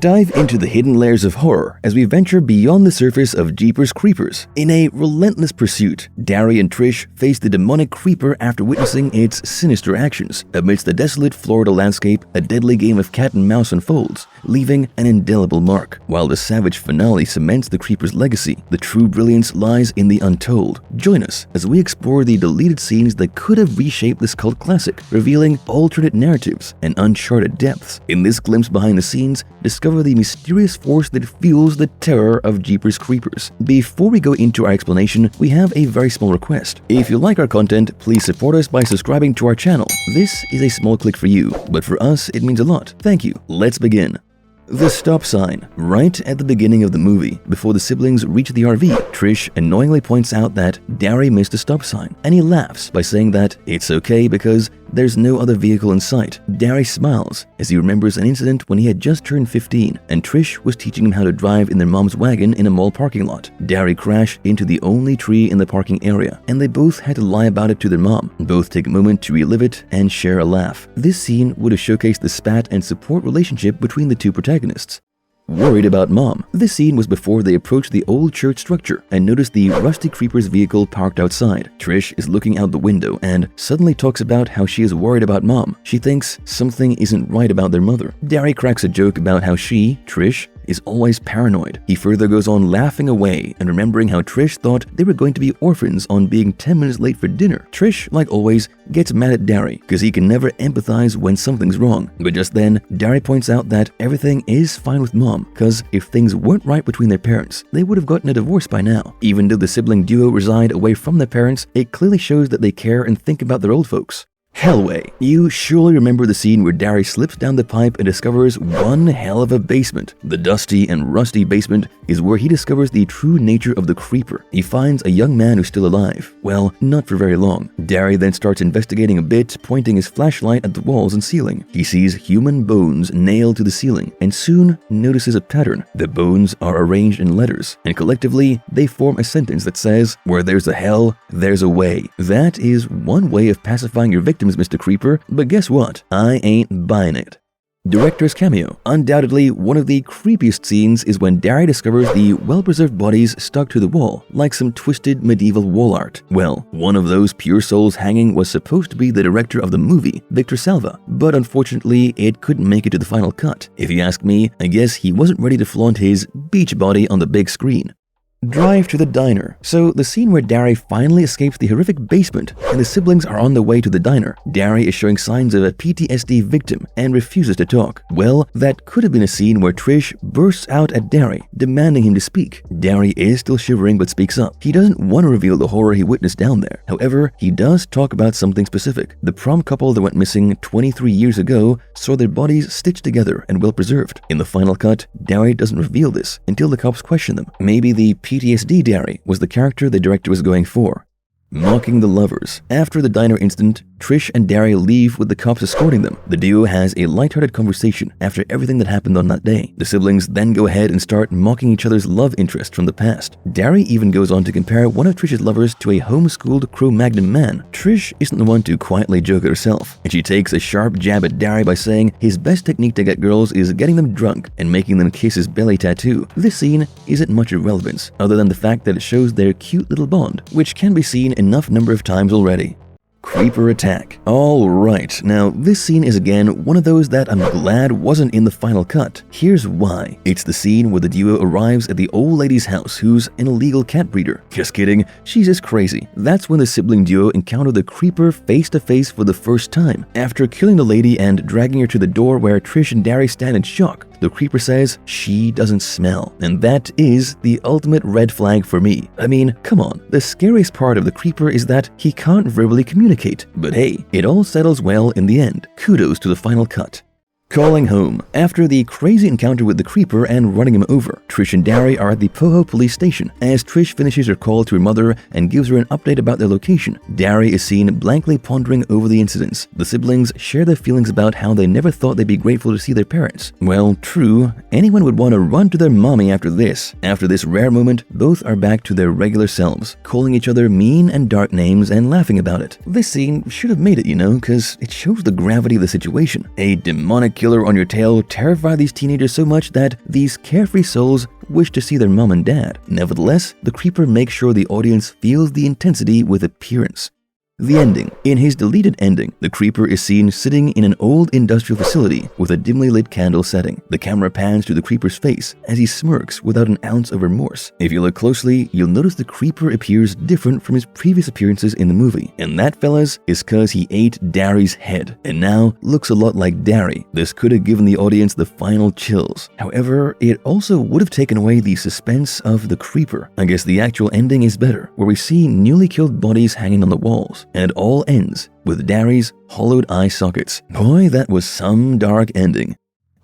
Dive into the hidden layers of horror as we venture beyond the surface of Jeepers Creepers. In a relentless pursuit, Dari and Trish face the demonic creeper after witnessing its sinister actions. Amidst the desolate Florida landscape, a deadly game of cat and mouse unfolds, leaving an indelible mark. While the savage finale cements the creeper's legacy, the true brilliance lies in the untold. Join us as we explore the deleted scenes that could have reshaped this cult classic, revealing alternate narratives and uncharted depths. In this glimpse behind the scenes, discover the mysterious force that fuels the terror of Jeepers Creepers. Before we go into our explanation, we have a very small request. If you like our content, please support us by subscribing to our channel. This is a small click for you, but for us, it means a lot. Thank you. Let's begin. The stop sign. Right at the beginning of the movie, before the siblings reach the RV, Trish annoyingly points out that Dari missed a stop sign, and he laughs by saying that it's okay because there's no other vehicle in sight. Dari smiles as he remembers an incident when he had just turned 15 and Trish was teaching him how to drive in their mom's wagon in a mall parking lot. Dari crashed into the only tree in the parking area, and they both had to lie about it to their mom. Both take a moment to relive it and share a laugh. This scene would have showcased the spat and support relationship between the two protagonists. Worried about mom. This scene was before they approached the old church structure and noticed the rusty creeper's vehicle parked outside. Trish is looking out the window and suddenly talks about how she is worried about mom. She thinks something isn't right about their mother. Dari cracks a joke about how she, Trish, is always paranoid. He further goes on laughing away and remembering how Trish thought they were going to be orphans on being 10 minutes late for dinner. Trish, like always, gets mad at Dari because he can never empathize when something's wrong. But just then, Dari points out that everything is fine with mom because if things weren't right between their parents, they would have gotten a divorce by now. Even though the sibling duo reside away from their parents, it clearly shows that they care and think about their old folks. Hellway. You surely remember the scene where Dari slips down the pipe and discovers one hell of a basement. The dusty and rusty basement is where he discovers the true nature of the creeper. He finds a young man who's still alive. Well, not for very long. Dari then starts investigating a bit, pointing his flashlight at the walls and ceiling. He sees human bones nailed to the ceiling and soon notices a pattern. The bones are arranged in letters, and collectively they form a sentence that says, "Where there's a hell, there's a way." That is one way of pacifying your victims, Mr. Creeper, but guess what? I ain't buying it. Director's cameo. Undoubtedly, one of the creepiest scenes is when Dari discovers the well-preserved bodies stuck to the wall, like some twisted medieval wall art. Well, one of those pure souls hanging was supposed to be the director of the movie, Victor Salva, but unfortunately, it couldn't make it to the final cut. If you ask me, I guess he wasn't ready to flaunt his beach body on the big screen. Drive to the diner. So the scene where Dari finally escapes the horrific basement and the siblings are on the way to the diner. Dari is showing signs of a PTSD victim and refuses to talk. Well, that could have been a scene where Trish bursts out at Dari, demanding him to speak. Dari is still shivering but speaks up. He doesn't want to reveal the horror he witnessed down there. However, he does talk about something specific. The prom couple that went missing 23 years ago saw their bodies stitched together and well preserved. In the final cut, Dari doesn't reveal this until the cops question them. Maybe the PTSD Dari was the character the director was going for. Mocking the lovers. After the diner incident, Trish and Dari leave with the cops escorting them. The duo has a lighthearted conversation after everything that happened on that day. The siblings then go ahead and start mocking each other's love interest from the past. Dari even goes on to compare one of Trish's lovers to a homeschooled Cro-Magnon man. Trish isn't the one to quietly joke at herself, and she takes a sharp jab at Dari by saying his best technique to get girls is getting them drunk and making them kiss his belly tattoo. This scene isn't much of relevance, other than the fact that it shows their cute little bond, which can be seen enough number of times already. Creeper attack. Alright, now this scene is again one of those that I'm glad wasn't in the final cut. Here's why. It's the scene where the duo arrives at the old lady's house who's an illegal cat breeder. Just kidding, she's just crazy. That's when the sibling duo encounter the creeper face to face for the first time. After killing the lady and dragging her to the door where Trish and Dari stand in shock, the creeper says she doesn't smell, and that is the ultimate red flag for me. I mean, come on, the scariest part of the creeper is that he can't verbally communicate, but hey, it all settles well in the end. Kudos to the final cut. Calling home. After the crazy encounter with the creeper and running him over, Trish and Dari are at the Poho police station. As Trish finishes her call to her mother and gives her an update about their location, Dari is seen blankly pondering over the incidents. The siblings share their feelings about how they never thought they'd be grateful to see their parents. Well, true, anyone would want to run to their mommy after this. After this rare moment, both are back to their regular selves, calling each other mean and dark names and laughing about it. This scene should have made it, you know, because it shows the gravity of the situation. A demonic killer on your tail terrified these teenagers so much that these carefree souls wish to see their mom and dad. Nevertheless, the creeper makes sure the audience feels the intensity with appearance. The ending. In his deleted ending, the creeper is seen sitting in an old industrial facility with a dimly lit candle setting. The camera pans to the creeper's face as he smirks without an ounce of remorse. If you look closely, you'll notice the creeper appears different from his previous appearances in the movie. And that, fellas, is cause he ate Darry's head and now looks a lot like Darry. This could have given the audience the final chills. However, it also would have taken away the suspense of the creeper. I guess the actual ending is better, where we see newly killed bodies hanging on the walls. And it all ends with Darry's hollowed eye sockets. Boy, that was some dark ending.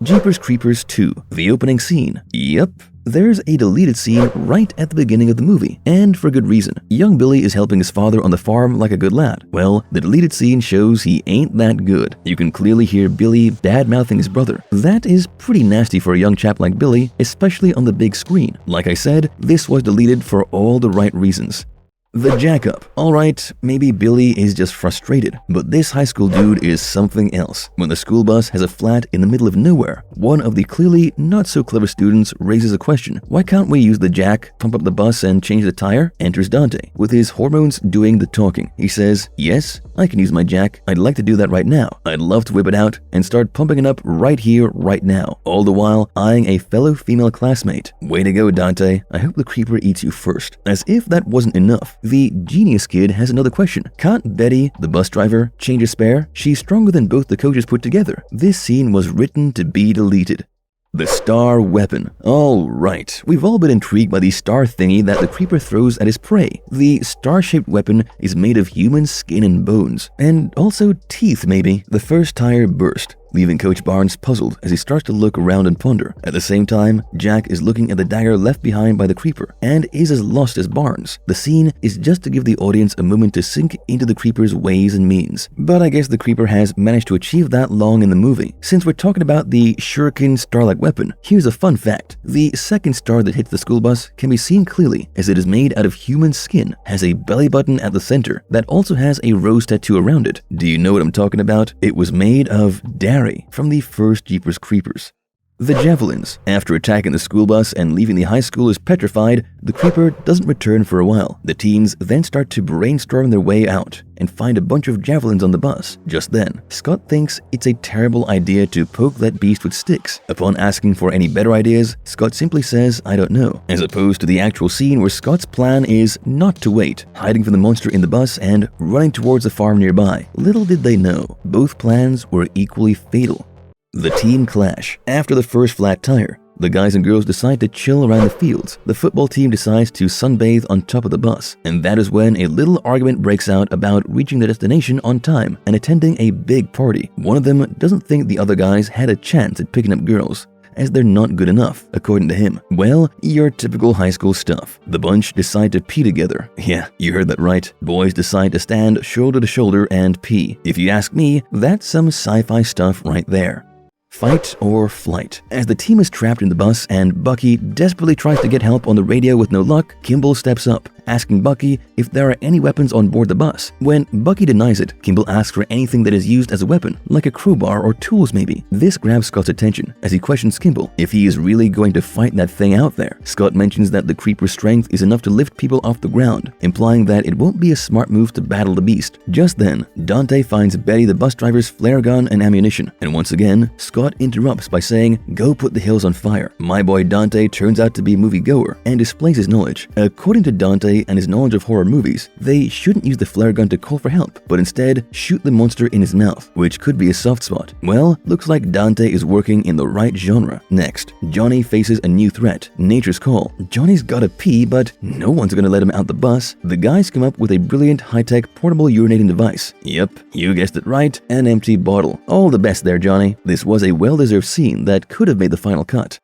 Jeepers Creepers 2, the opening scene. Yep, there's a deleted scene right at the beginning of the movie, and for good reason. Young Billy is helping his father on the farm like a good lad. Well, the deleted scene shows he ain't that good. You can clearly hear Billy bad-mouthing his brother. That is pretty nasty for a young chap like Billy, especially on the big screen. Like I said, this was deleted for all the right reasons. The jack-up. Alright, maybe Billy is just frustrated, but this high school dude is something else. When the school bus has a flat in the middle of nowhere, one of the clearly not-so-clever students raises a question. Why can't we use the jack, pump up the bus, and change the tire? Enters Dante, with his hormones doing the talking. He says, yes, I can use my jack. I'd like to do that right now. I'd love to whip it out and start pumping it up right here, right now. All the while eyeing a fellow female classmate. Way to go, Dante. I hope the creeper eats you first. As if that wasn't enough, the genius kid has another question. Can't Betty, the bus driver, change a spare? She's stronger than both the coaches put together. This scene was written to be deleted. The star weapon. Alright, we've all been intrigued by the star thingy that the creeper throws at his prey. The star-shaped weapon is made of human skin and bones, and also teeth maybe. The first tire burst, leaving Coach Barnes puzzled as he starts to look around and ponder. At the same time, Jack is looking at the dagger left behind by the creeper and is as lost as Barnes. The scene is just to give the audience a moment to sink into the creeper's ways and means. But I guess the creeper has managed to achieve that long in the movie. Since we're talking about the shuriken star-like weapon, here's a fun fact. The second star that hits the school bus can be seen clearly as it is made out of human skin, has a belly button at the center that also has a rose tattoo around it. Do you know what I'm talking about? It was made of Darry from the first Jeepers Creepers. The javelins. After attacking the school bus and leaving the high schoolers petrified, the creeper doesn't return for a while. The teens then start to brainstorm their way out and find a bunch of javelins on the bus. Just then, Scott thinks it's a terrible idea to poke that beast with sticks. Upon asking for any better ideas, Scott simply says, I don't know, as opposed to the actual scene where Scott's plan is not to wait, hiding from the monster in the bus and running towards the farm nearby. Little did they know, both plans were equally fatal. The team clash. After the first flat tire, the guys and girls decide to chill around the fields. The football team decides to sunbathe on top of the bus, and that is when a little argument breaks out about reaching the destination on time and attending a big party. One of them doesn't think the other guys had a chance at picking up girls, as they're not good enough, according to him. Well, your typical high school stuff. The bunch decide to pee together. Yeah, you heard that right. Boys decide to stand shoulder to shoulder and pee. If you ask me, that's some sci-fi stuff right there. Fight or flight. As the team is trapped in the bus and Bucky desperately tries to get help on the radio with no luck, Kimball steps up, asking Bucky if there are any weapons on board the bus. When Bucky denies it, Kimball asks for anything that is used as a weapon, like a crowbar or tools maybe. This grabs Scott's attention as he questions Kimball if he is really going to fight that thing out there. Scott mentions that the creeper's strength is enough to lift people off the ground, implying that it won't be a smart move to battle the beast. Just then, Dante finds Betty the bus driver's flare gun and ammunition, and once again, Scott interrupts by saying, go put the hills on fire. My boy Dante turns out to be a moviegoer and displays his knowledge. According to Dante and his knowledge of horror movies, they shouldn't use the flare gun to call for help, but instead shoot the monster in his mouth, which could be a soft spot. Well, looks like Dante is working in the right genre. Next, Johnny faces a new threat, nature's call. Johnny's gotta pee, but no one's gonna let him out the bus. The guys come up with a brilliant high-tech portable urinating device. Yep, you guessed it right, an empty bottle. All the best there, Johnny. This was a well-deserved scene that could have made the final cut.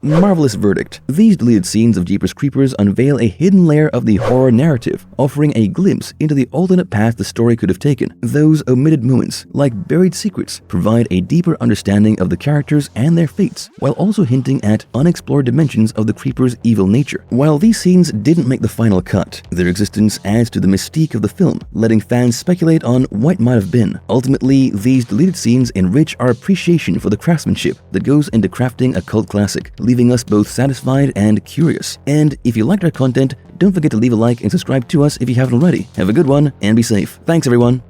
Marvelous verdict. These deleted scenes of Jeepers Creepers unveil a hidden layer of the horror narrative, offering a glimpse into the alternate path the story could have taken. Those omitted moments, like buried secrets, provide a deeper understanding of the characters and their fates, while also hinting at unexplored dimensions of the Creepers' evil nature. While these scenes didn't make the final cut, their existence adds to the mystique of the film, letting fans speculate on what might have been. Ultimately, these deleted scenes enrich our appreciation for the craftsmanship that goes into crafting a cult classic, leaving us both satisfied and curious. And if you liked our content, don't forget to leave a like and subscribe to us if you haven't already. Have a good one and be safe. Thanks everyone.